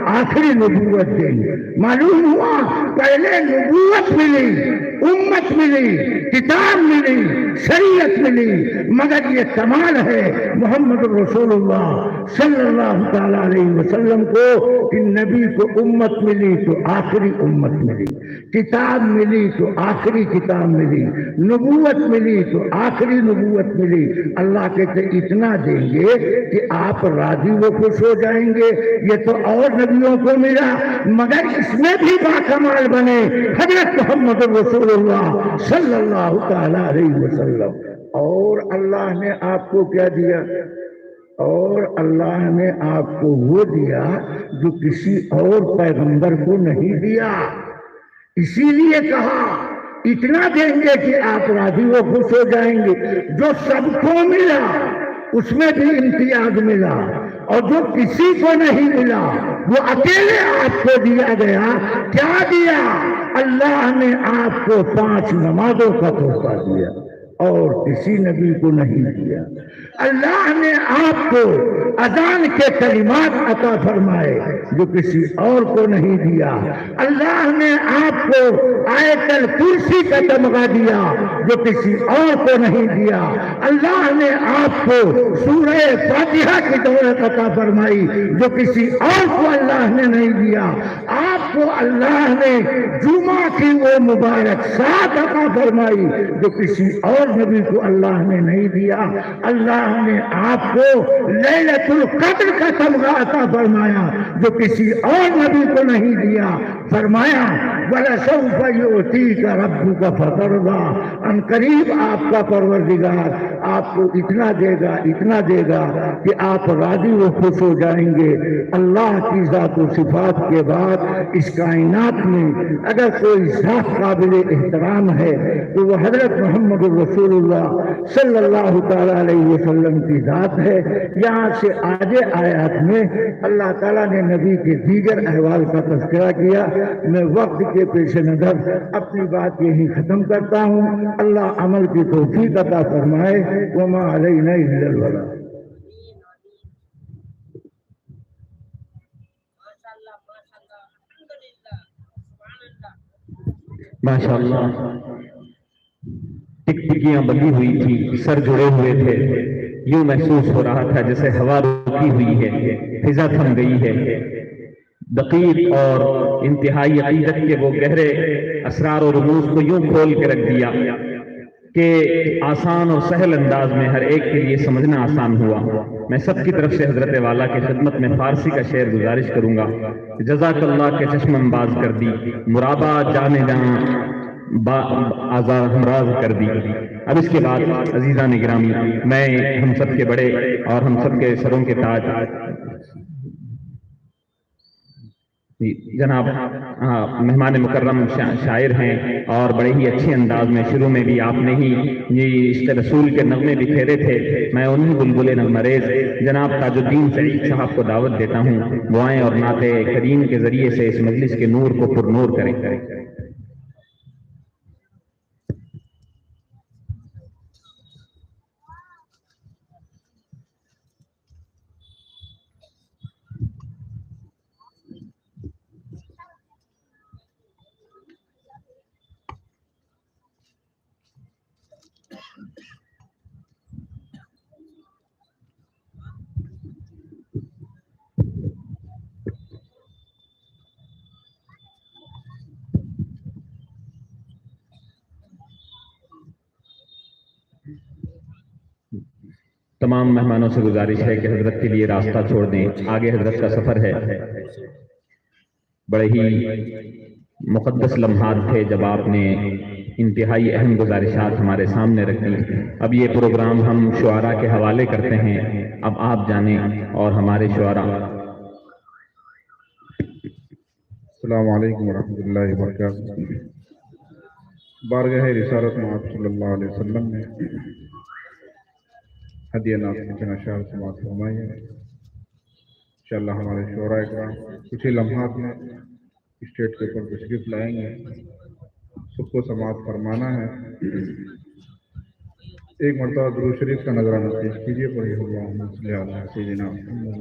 آخری نبوت دیں گے. معلوم ہوا پہلے نبوت ملی، امت ملی، کتاب ملی، شریعت ملی، مگر یہ کمال ہے محمد رسول اللہ صلی اللہ تعالیٰ علیہ وسلم کو کہ نبی کو امت ملی تو آخری امت ملی، کتاب ملی تو آخری کتاب ملی، نبوت ملی تو آخری نبوت ملی. اللہ کہتے اتنا دیں گے کہ آپ راضی و خوش ہو جائیں گے. یہ تو اور نبیوں کو ملا مگر اس میں بھی باکمال بنے حضرت محمد رسول اللہ صلی اللہ تعالیٰ علیہ وسلم. اور اللہ نے آپ کو کیا دیا؟ اور اللہ نے آپ کو وہ دیا جو کسی اور پیغمبر کو نہیں دیا. اسی لیے کہا اتنا دیں گے کہ آپ راضی و خوش ہو جائیں گے. جو سب کو ملا اس میں بھی امتیاز ملا، اور جو کسی کو نہیں ملا وہ اکیلے آپ کو دیا گیا. کیا دیا؟ اللہ نے آپ کو 5 نمازوں کا تحفہ دیا اور کسی نبی کو نہیں دیا. اللہ نے آپ کو اذان کے کلمات عطا فرمائے جو کسی اور کو نہیں دیا. اللہ نے آپ کو آیت الکرسی کا تمغہ دیا جو کسی اور کو نہیں دیا. اللہ نے آپ کو سورہ فاتحہ کی دولت عطا فرمائی جو کسی اور کو اللہ نے نہیں دیا. آپ کو اللہ نے جمعہ کی وہ مبارک سات عطا فرمائی جو کسی اور نبی کو اللہ نے نہیں دیا. اللہ نے آپ کو لیلۃ القدر کا تمغہ عطا فرمایا جو کسی اور نبی کو نہیں دیا. فرمایا وَلَسَوْفَ يُؤْتِيكَ رَبُّكَ فَتَرْضَىٰ، ان قریب آپ کا پروردگار آپ کو اتنا دے گا، اتنا دے گا کہ آپ راضی و خوش ہو جائیں گے. اللہ کی ذات و صفات کے بعد اس کائنات میں اگر کوئی ذات قابل احترام ہے تو وہ حضرت محمد رسول اللہ صلی اللہ تعالیٰ علیہ وسلم کی ذات ہے. یہاں سے آگے آیات میں اللہ تعالیٰ نے نبی کے دیگر احوال کا تذکرہ کیا. میں وقت کے پیش نظر اپنی بات یہی ختم کرتا ہوں. اللہ عمل کی توفیق عطا فرمائے. وما علینا الا البلاغ. ماشاءاللہ ٹکٹکیاں بندھی ہوئی تھی، سر جڑے ہوئے تھے، یوں محسوس ہو رہا تھا جیسے ہوا رکی ہوئی ہے، فضا تھم گئی ہے. دقیق اور انتہائی عقیدت کے وہ گہرے اسرار و رموز کو یوں کھول کے رکھ دیا کہ آسان اور سہل انداز میں ہر ایک کے لیے سمجھنا آسان ہوا. میں سب کی طرف سے حضرت والا کی خدمت میں فارسی کا شعر گزارش کروں گا. جزاک اللہ کے چشم باز کر دی، مرابا جانے جہاں آزار ہمراز کر دی. اب اس کے بعد عزیزان گرامی، میں ہم سب کے بڑے اور ہم سب کے سروں کے تاج جناب مہمان مکرم شاعر ہیں اور بڑے ہی اچھے انداز میں شروع میں بھی آپ نے ہی یہ عشق رسول کے نغمے بکھیرے تھے. میں انہی بلبل نغمریز جناب تاج الدین سعید صاحب کو دعوت دیتا ہوں دعائیں اور نعت کریم کے ذریعے سے اس مجلس کے نور کو پر نور کریں. تمام مہمانوں سے گزارش ہے کہ حضرت کے لیے راستہ چھوڑ دیں، آگے حضرت کا سفر ہے. بڑے ہی مقدس لمحات تھے جب آپ نے انتہائی اہم گزارشات ہمارے سامنے رکھی. اب یہ پروگرام ہم شعراء کے حوالے کرتے ہیں. اب آپ جانیں اور ہمارے شعراء. السلام علیکم ورحمۃ اللہ وبرکاتہ. بارگاہ رسالت محمد صلی اللہ علیہ وسلم نے ہدیہ ناز کے چند اشعار سماعت فرمائیے. انشاءاللہ ہمارے شعراء اکرام کچھ ہی لمحات میں اسٹیج کے اوپر تشریف لائیں گے. سب کو سماعت فرمانا ہے. ایک مرتبہ درود شریف کا نذرانہ پیش کیجیے. پڑھی اللہم صلی علی سیدنا محمد